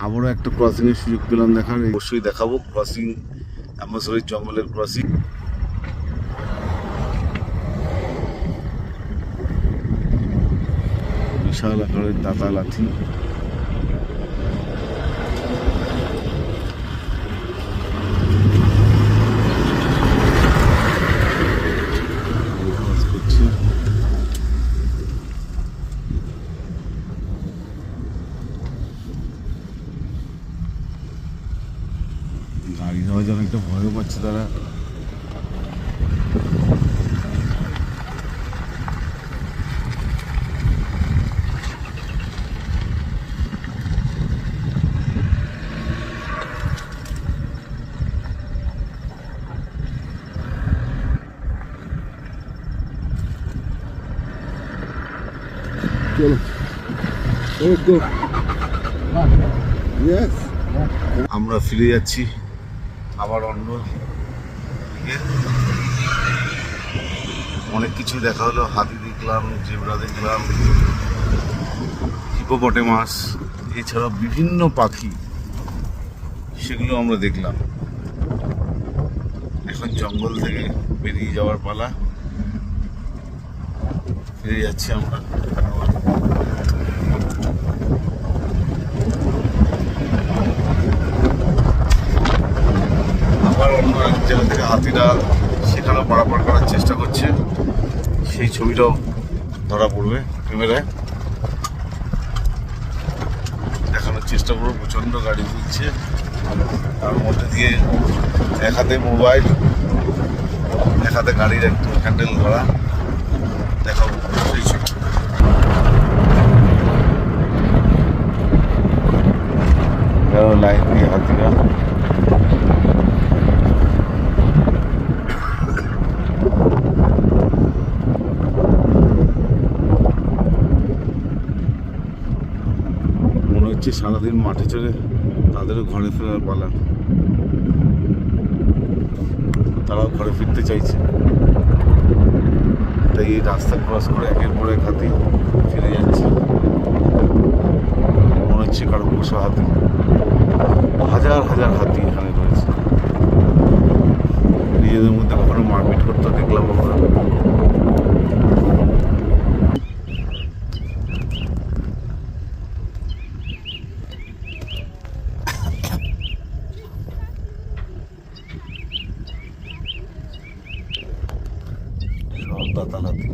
আবারও একটা ক্রসিং এর সুযোগ পেলাম দেখার, অবশ্যই দেখাবো ক্রসিং, অ্যাম্বাসডর জঙ্গলের ক্রসিং। বিশাল আকারের দাতা লাঠি, গাড়ি যাওয়ার জন্য একটা ভয়ও পাচ্ছে তারা। চলো আমরা ফিরে যাচ্ছি আবার অন্য দিকে। অনেক কিছু দেখা হলো, হাতি দেখলাম, জেব্রা দেখলাম, হিপোপটেমাস, এছাড়া বিভিন্ন পাখি, সেগুলো আমরা দেখলাম। এখন জঙ্গল থেকে বেরিয়ে যাওয়ার পালা, ফিরে যাচ্ছি আমরা। আবার অন্য এক জায়গা থেকে হাতিরা সেখানেও পারাপার করার চেষ্টা করছে, সেই ছবিটাও ধরা পড়বে ক্যামেরায়, দেখানোর চেষ্টা করবো। প্রচণ্ড গাড়ি দিচ্ছে, তার মধ্যে দিয়ে এক হাতে মোবাইল, এক হাতে গাড়ির একটু হ্যান্ডেল ধরা, দেখাবো সেই ছবি। লাইন দিয়ে হাতিরা সারাদিন মাঠে চড়ে তাদেরও ঘরে ফেরার পালা, তারাও ঘরে ফিরতে চাইছে, তাই এই রাস্তা ক্রস করে একের পর এক হাতি ফিরে যাচ্ছে। মনে হচ্ছে কারো পোষা হাতি, হাজার হাজার হাতি এখানে রয়েছে। নিজেদের মধ্যে কখনো মারপিট করতে দেখলাম আমরা। সব দাতাল হাতি।